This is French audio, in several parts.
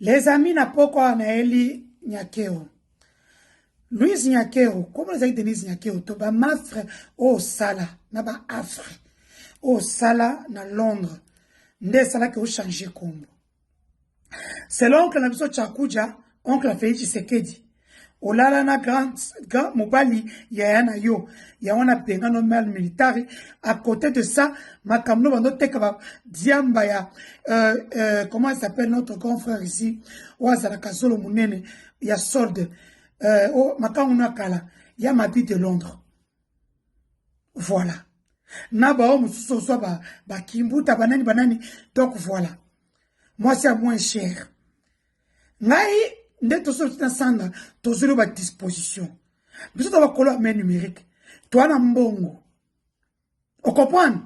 Les amis na poko anaeli Nyakeo. Louise Nyakeo, comment les amis Denise Nyakeo, to ba mafre au sala, na ba afre, au sala na Londres, nde sala ke ou changer kombo. C'est l'oncle na biso Chakuja, oncle Félix Tshisekedi. Olala na grand mobali ya na yo, ya wana penga no mal militari. À côté de ça, makamno bando teka ba diamba ya comment il s'appelle notre grand frère ici, Ouazala Kazolo Munene, ya solde. Makamuna kala, ya Mabi de Londres. Voilà. Na ba omu so ba kimbuta banani. Donc voilà. Moi c'est à moins cher. Ngai nde to so sanga to zero ba disposition. Biso to ba kolo main numérique. Toi na mbongo. O comprendre?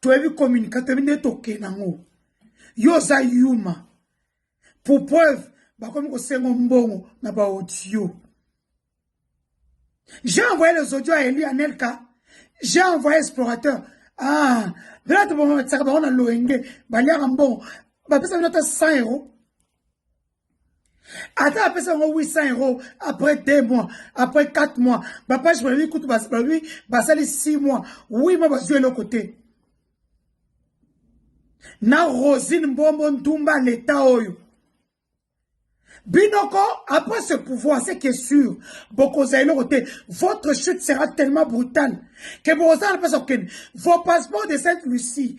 Tu as vu communiquer, tu as vu netoke nango. Yo za yuma. Pour preuve, ba comme ko sengo mbongo na ba audio. J'ai envoyé les audios à Eli Anelka. J'ai envoyé explorateur. Ah, là tu vas mettre ça ba on a loenge, ba lia mbongo. Ba pesa nota 100 €. Attends, après ça, 800 € après 2 mois, après 4 mois. Papa, je vais lui écouter, lui, ça les 6 mois. Oui, moi, je vais l'autre côté. Na Rosine Mbombo Ntumba l'État Oyo. Binoko, après ce pouvoir, c'est qui est sûr, votre chute sera tellement brutale que vos passeports de Sainte-Lucie,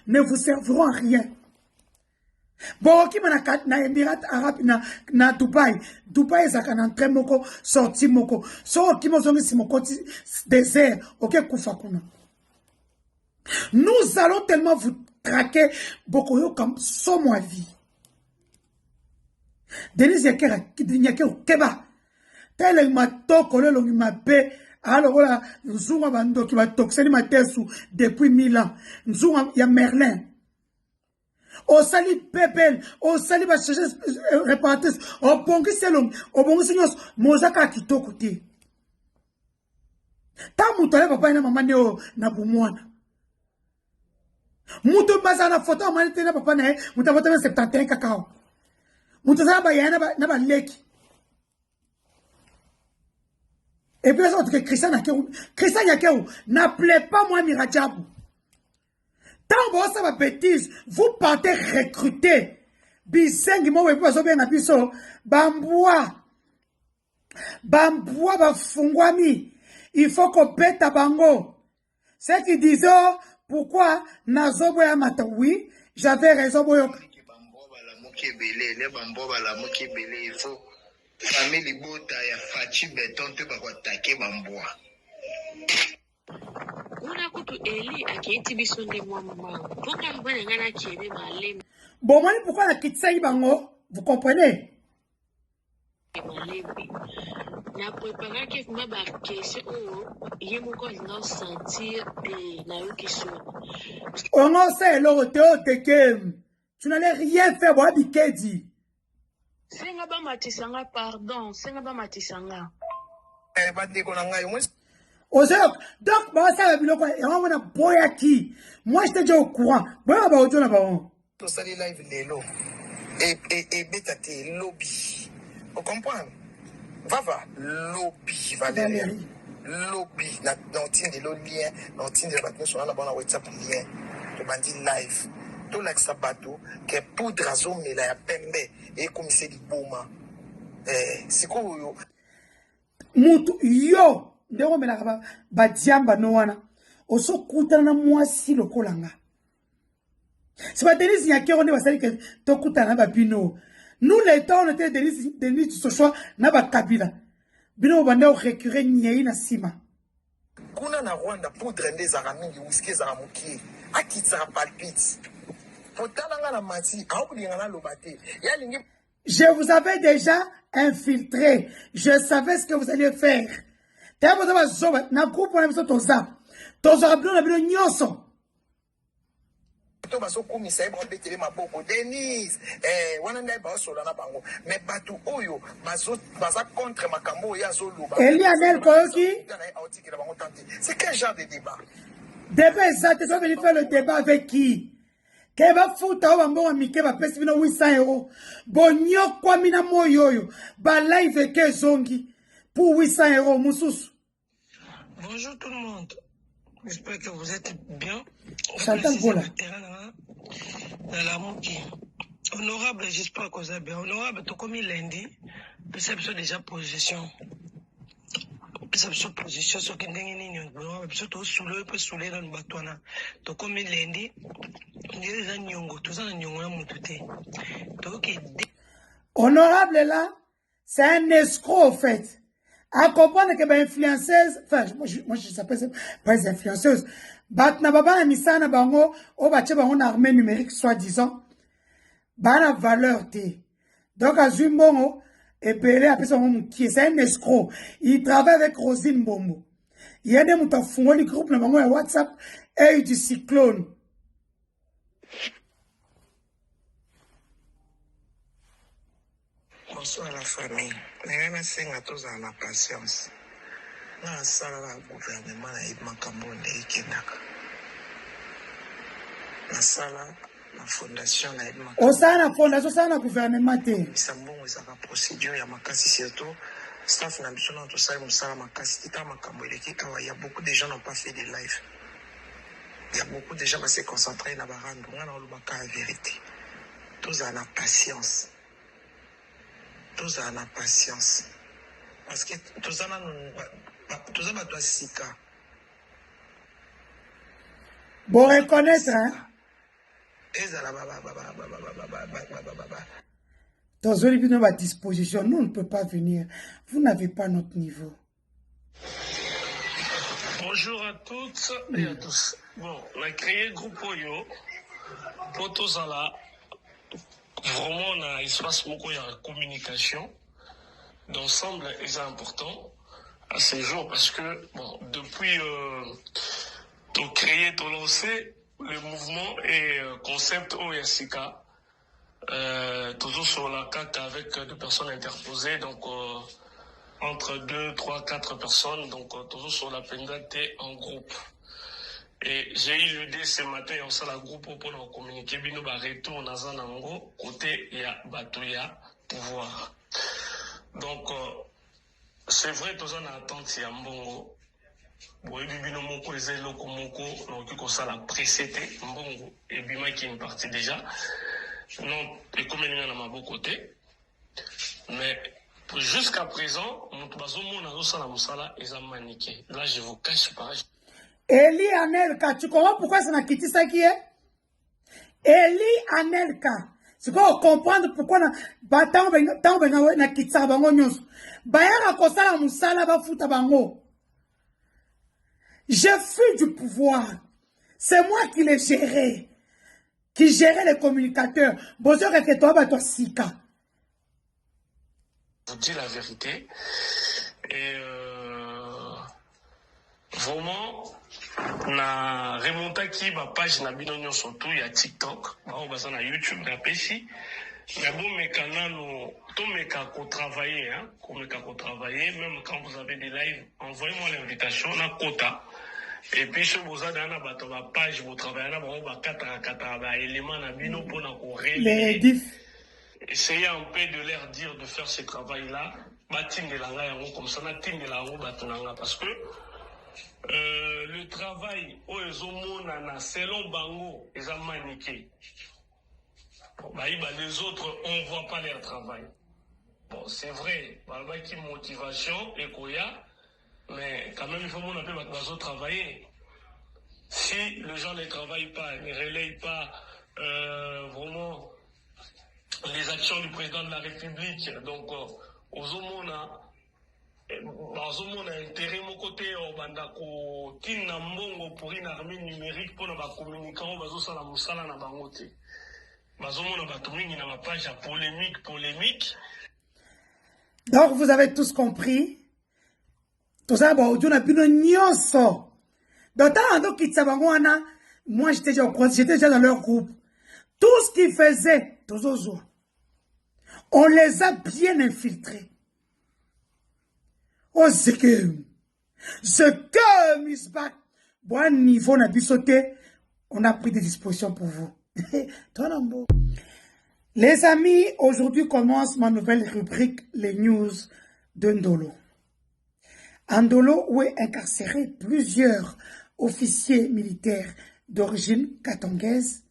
ne vous serviront à rien. Bon, qui na Émirats Arabes na Dubaï. Dubaï, ça can entrer moko, sorti moko. So, qui m'a zongi si moko désert, ok, koufakuna. Nous allons tellement vous traquer, beaucoup comme somme à vie. Denise Nyakero, Keba. Tel ma toko, le ma paix. Alors là, nous avons bando qui va toxer ma tête depuis 1000 ans. Nous avons, il y a Merlin. Au sali pepel, au sali ba chercher répartis, au bongi selon, au bongi signos, mozaka kitoko te. Ta mutale papa na mama neo na bumwana. Mutu baza na photo mani te na papa na mutu photo na 71 kakao. Mutu za ba yana na ba leki. Et puis ça que Christian Nyakero n'appelez pas moi Mirajabu. Tant que ça va bêtise, vous partez recruter. Bisengi mo wepo so bien abiso bamboa bafungwami. Il faut qu'on pète à bango. C'est qui disent pourquoi nazobo ya mata oui, j'avais raison boyo. Il faut famille bota ya fachi beton te ba attaquer bamboa. Bon, moi, pourquoi la kitsaï bango? Vous comprenez? Na préparer que ma question il me cause non sentir de na yokiso. On en sait le tu n'allais rien faire pour Abikedi. Senga ba matisanga pardon, senga ba matisanga. Ba diko na ngai moi. Donc, bah, ça va bien, on va boya qui. Moi, j'étais déjà au courant. Bon, bah, au là-bas. To sali live lelo. Et betate lobby. Vous comprenez? Va, lobby, Valérie. Lobby, l'antine de lien, l'antine de la sur la bonne WhatsApp lien. Le bandit live. Tout l'axe sabato, que poudre à zone, mais la pembe, et comme c'est du bouma. C'est quoi, yo? Mutu, yo! Ndeko melaka ba diamba no wana oso kutana na mwasi lokolanga c'est pas Denise Nyakero ne basali que to kutana ba bino nous les temps on était Denise ce choix na ba kabila bino bande o récurrer nyei na sima kuna na Rwanda poudre ndeza mingi whisky za muki akitsa palpite potana na mati akulinga na lobate yalingi. Je vous avais déjà infiltré, je savais ce que vous alliez faire. Na groupe on a besoin de ça. Toza ablo na bino nyoso. To baso komisa e ba betele maboko Denise wana ndai ba sola na bango mais batu oyo baza contre makambo ya zoluba. Eli Anel Koyoki. C'est quel genre de débat? Débat exact, tu vas venir faire le débat avec qui? ke bafuta o bambongo mike bapesi bino 800 €. Bonyokwa mina moyoyo ba live ke zongi pour 800 € mususu. Bonjour tout le monde. J'espère que vous êtes bien. Chantal Bola. Honorable, j'espère que vous êtes bien. Honorable, tout comme lundi, perception déjà position. Perception position, ce qui est gagné, surtout sous le peu sous les rangs batouana. Tout comme lundi, on dirait les anyongo, tout ça, anyongo, à moutouté. Honorable là, c'est un escroc en fait. À comprendre que les influenceuses, enfin, moi je s'appelle pas les influenceuses, na baba na misana bango, o bache bango na armée numérique soi-disant, na valeur té. Donc à Zumbongo, et Pelé a qui c'est un escroc. Il travaille avec Rosine Bombo. Il y a des moutons font le groupe na bango WhatsApp et du cyclone. Bonsoir la famille. Je suis tous en la patience. Je suis le gouvernement de la fondation la fondation, ça la gouvernement. Il procédure, il y a surtout. Staff n'a besoin de tout ça, il y a beaucoup de gens qui n'ont pas fait des lives. Il y a beaucoup de gens qui se concentrés dans la vérité. Tous en la patience. Tous en la patience. Parce que tous en la sika. Bon, reconnaître, hein? Dans une disposition, nous on ne peut pas venir. Vous n'avez pas notre niveau. Bonjour à toutes et à tous. Bon, on a créé le groupe Oyo pour tous à la. Vraiment, on a espace beaucoup de communication d'ensemble est important à ces jours parce que bon, depuis tout créer, tout lancer le mouvement et concept OSIKA, toujours sur la CAC avec des personnes interposées, donc entre 2, 3, 4 personnes, donc toujours sur la pendate en groupe. Et j'ai eu l'idée ce matin, on s'est la groupe pour nous communiquer, bino ba retour dans un ango, côté il y a Batouya, pouvoir. Donc, c'est vrai, tous en attente, il y a Mbongo. Bon, et bino moko, les élocos moko, donc, comme ça, la précédé, Mbongo, et bima qui est une partie déjà. Non, et comme il y en a ma beau côté. Mais, jusqu'à présent, mon bazo, mon azo, ça la moussala, ils ont maniqué. Là, je vous cache pas. Eli Anelka, tu comprends pourquoi ça n'a quitté ça qui est? Eli Anelka. C'est quoi comprendre pourquoi na kitsa bango nyonso. Bayara kosala musala ba futa bango. Je fuis du pouvoir. C'est moi qui les gérais. Qui gérait les communicateurs. Bonjour que toi ba toi sika. Je vous dis la vérité. Et vraiment na remonta ki ba page na bino nyonso surtout ya TikTok, ba baza na YouTube na peshi. Mais bon, mais quand nous, tout mes cas qu'on travaille, hein, même quand vous avez des lives, envoyez-moi l'invitation, on a quota. Et puis, si vous avez une page, vous travaillez, on va quatre éléments, na bino pour nous relayer. Essayez un peu de leur dire de faire ce travail-là. Batin de l'anga, comme ça, na tin de la roue, batunanga, parce que le travail, selon Bango, ils ont maniqué. Bon, les autres, on ne voit pas leur travail. Bon, c'est vrai, il y a une motivation, mais quand même, il faut qu'on appelle travailler. Si les gens ne travaillent pas, ne relayent pas vraiment les actions du président de la République, donc aux homona, intérêt mon côté, bandako, tina mbongo pour une armée numérique pour nos communicants, bazo la musala na bangote. Donc vous avez tous compris. Tout ça, moi j'étais déjà dans leur groupe. Tout ce qu'ils faisaient, on les a bien infiltrés. Oh, c'est que Miss Back, bon niveau, on a pu sauter, on a pris des dispositions pour vous. Les amis, aujourd'hui commence ma nouvelle rubrique, les news de Ndolo. À Ndolo, où est incarcéré plusieurs officiers militaires d'origine katongaise,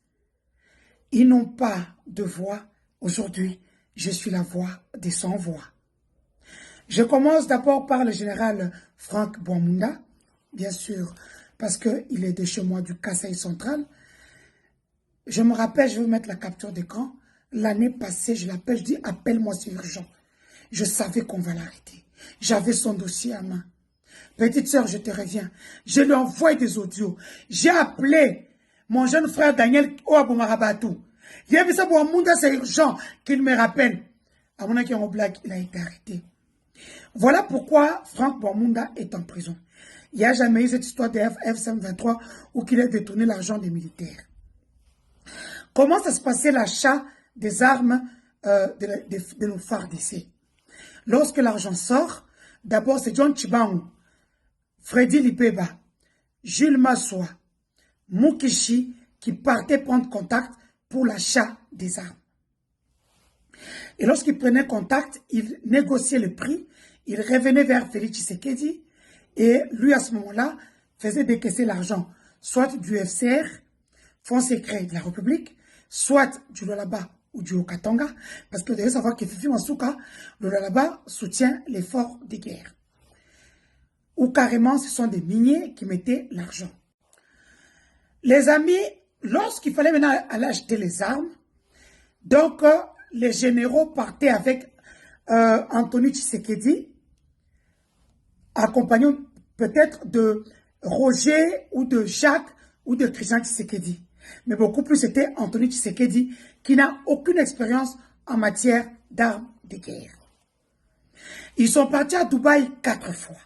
ils n'ont pas de voix. Aujourd'hui, je suis la voix des sans-voix. Je commence d'abord par le général Franck Bouamunda, bien sûr, parce qu'il est de chez moi du Kasaï central. Je me rappelle, je vais vous mettre la capture d'écran. L'année passée, je l'appelle, je dis, appelle-moi, c'est urgent. Je savais qu'on va l'arrêter. J'avais son dossier à main. Petite sœur, je te reviens. Je lui envoie des audios. J'ai appelé mon jeune frère Daniel Ouabou-Marabatou. Il a vu ça pour Bouamunda, c'est urgent qu'il me rappelle. À mon avis, en blague, il a été arrêté. Voilà pourquoi Franck Bouamunda est en prison. Il n'y a jamais eu cette histoire de F-523 où qu'il a détourné l'argent des militaires. Comment ça se passait l'achat des armes de nos FARDC? Lorsque l'argent sort, d'abord c'est John Chibangu, Freddy Lipeba, Jules Massoua, Mukishi qui partaient prendre contact pour l'achat des armes. Et lorsqu'ils prenaient contact, ils négociaient le prix, ils revenaient vers Félix Tshisekedi et lui à ce moment-là faisait décaisser l'argent, soit du FCR, Fonds secret de la République, soit du Lualaba ou du Haut-Katanga, parce que vous devez savoir que Fifi Masuka, le Lualaba soutient l'effort de guerre. Ou carrément, ce sont des miniers qui mettaient l'argent. Les amis, lorsqu'il fallait maintenant aller acheter les armes, donc les généraux partaient avec Anthony Tshisekedi, accompagné peut-être de Roger ou de Jacques ou de Christian Tshisekedi. Mais beaucoup plus, c'était Anthony Tshisekedi qui n'a aucune expérience en matière d'armes de guerre. Ils sont partis à Dubaï 4 fois.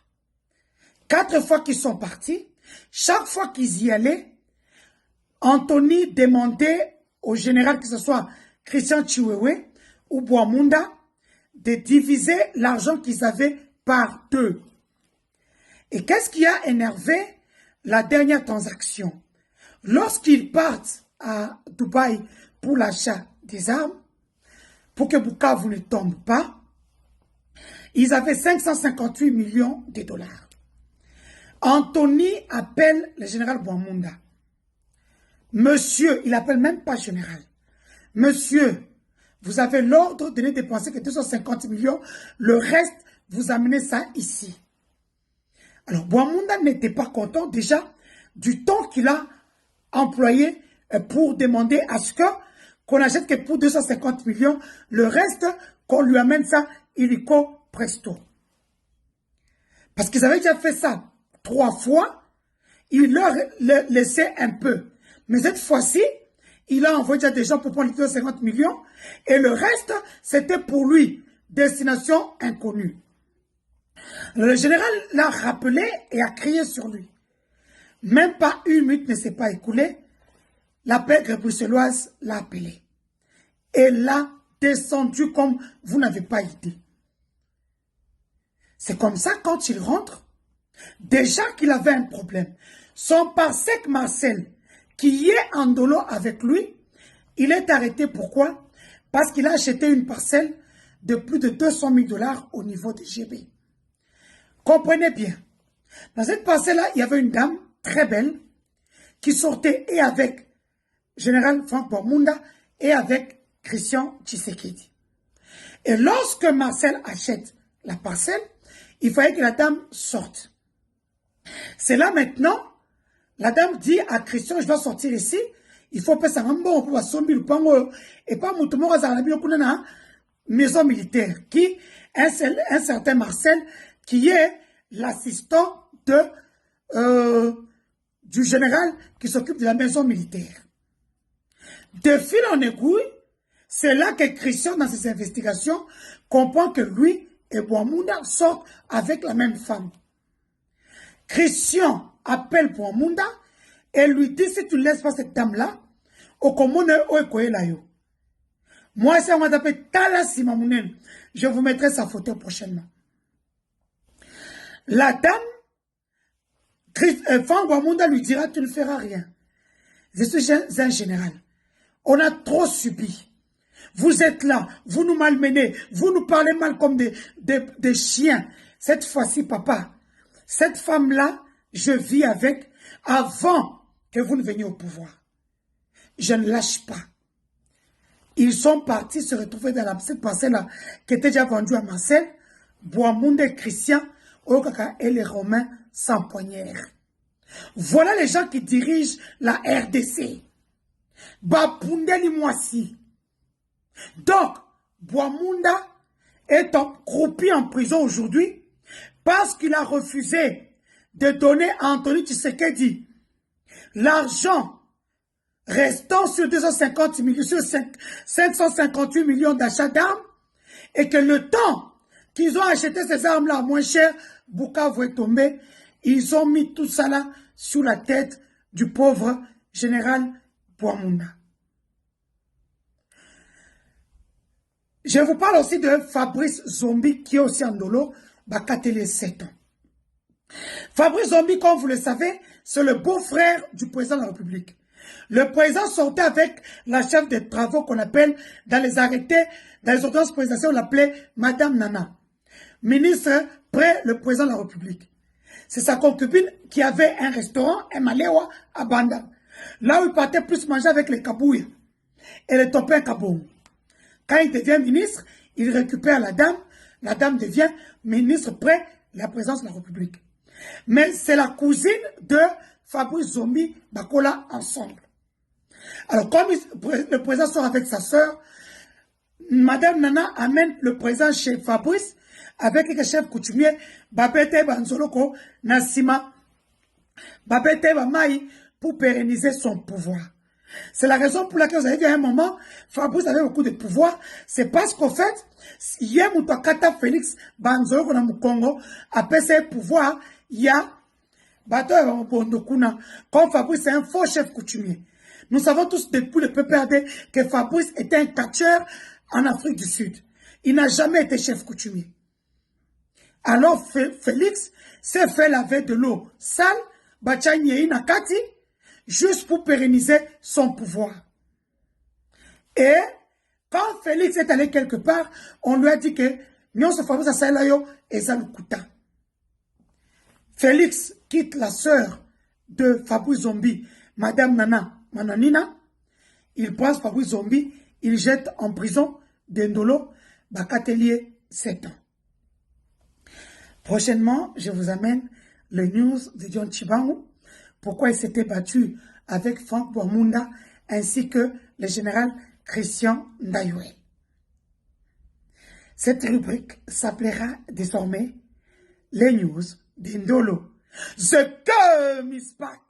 4 fois qu'ils sont partis, chaque fois qu'ils y allaient, Anthony demandait au général, que ce soit Christian Chiwewe ou Bouamunda, de diviser l'argent qu'ils avaient par 2. Et qu'est-ce qui a énervé la dernière transaction? Lorsqu'ils partent à Dubaï pour l'achat des armes, pour que Bukavu ne tombe pas, ils avaient 558 millions de dollars. Anthony appelle le général Bouamunda. Monsieur, il appelle même pas général. Monsieur, vous avez l'ordre de ne dépenser que 250 millions, le reste, vous amenez ça ici. Alors, Bouamunda n'était pas content déjà du temps qu'il a employé pour demander à ce qu'on achète que pour 250 millions, le reste, qu'on lui amène ça illico presto. Parce qu'ils avaient déjà fait ça 3 fois, il leur laissait un peu. Mais cette fois-ci, il a envoyé déjà des gens pour prendre les 250 millions et le reste, c'était pour lui, destination inconnue. Le général l'a rappelé et a crié sur lui. Même pas 1 minute ne s'est pas écoulée, la pègre bruxelloise l'a appelé. Et l'a descendu comme vous n'avez pas idée. C'est comme ça, quand il rentre, déjà qu'il avait un problème. Son parsec Marcel, qui est en Ndolo avec lui, il est arrêté. Pourquoi? Parce qu'il a acheté une parcelle de plus de 200 000 dollars au niveau de GB. Comprenez bien. Dans cette parcelle-là, il y avait une dame très belle qui sortait et avec général Franck Bouamunda et avec Christian Tshisekedi. Et lorsque Marcel achète la parcelle, il fallait que la dame sorte. C'est là maintenant, la dame dit à Christian, je dois sortir ici, il faut passer un bon pour assommer le pango et pas moutomo à la maison militaire qui un certain Marcel qui est l'assistant du général qui s'occupe de la maison militaire. De fil en aiguille, c'est là que Christian, dans ses investigations, comprend que lui et Bouamunda sortent avec la même femme. Christian appelle Bouamunda et lui dit, si tu ne laisses pas cette dame-là, au commune yo. Moi, c'est on m'a appelé Tala Simamounen. Je vous mettrai sa photo prochainement. La dame, Franck Bouamunda lui dira, tu ne feras rien. Je suis un général. On a trop subi. Vous êtes là, vous nous malmenez, vous nous parlez mal comme des chiens. Cette fois-ci, papa, cette femme-là, je vis avec avant que vous ne veniez au pouvoir. Je ne lâche pas. Ils sont partis se retrouver dans cette parcelle-là qui était déjà vendue à Marcel, Boamunde et Christian, Okaka et les Romains sans poignard. Voilà les gens qui dirigent la RDC. Bapundeli Moissi. Donc, Boamunda est croupi en prison aujourd'hui parce qu'il a refusé de donner à Anthony Tshisekedi l'argent restant sur 250 millions, sur 558 millions d'achats d'armes, et que le temps qu'ils ont acheté ces armes-là moins cher, Bukavu est tombé, ils ont mis tout ça là sur la tête du pauvre général Boamunda. Je vous parle aussi de Fabrice Zombi, qui est aussi en dolo, Bakatele 7 ans. Fabrice Zombi, comme vous le savez, c'est le beau-frère du président de la République. Le président sortait avec la chef des travaux qu'on appelle, dans les arrêtés, dans les ordonnances présidentielles, on l'appelait Madame Nana. Ministre près le président de la République. C'est sa concubine qui avait un restaurant, un Malewa, à Banda. Là où il partait plus manger avec les Kabouya et les Topin Kaboum. Quand il devient ministre, il récupère la dame devient ministre près la présidence de la République. Mais c'est la cousine de Fabrice Zombi Bakola ensemble. Alors, comme le président sort avec sa sœur, Madame Nana amène le président chez Fabrice avec les chefs coutumiers, Babete Banzoloko, Nassima, Babete Bamaï, pour pérenniser son pouvoir. C'est la raison pour laquelle vous avez vu à un moment, Fabrice avait beaucoup de pouvoir. C'est parce qu'en fait, Yemutakata Félix Banzoloko na Mukongo a passé pouvoir, il y a Bato Bondokuna. Comme Fabrice est un faux chef coutumier. Nous savons tous depuis le PPRD que Fabrice était un catcheur en Afrique du Sud. Il n'a jamais été chef coutumier. Alors Félix s'est fait laver de l'eau sale, Bachanye Nakati, juste pour pérenniser son pouvoir. Et quand Félix est allé quelque part, on lui a dit que Nyon se Fabrice Asalayo et Zalukuta. Félix quitte la sœur de Fabrice Zombi, Madame Nana Mananina. Il prend Fabrice Zombi, il jette en prison d'Endolo, Bakatelier 7 ans. Prochainement, je vous amène le news de John Chibangu, pourquoi il s'était battu avec Franck Boamunda, ainsi que le général Christian Ndayoué. Cette rubrique s'appellera désormais les news d'Indolo. The Term is back.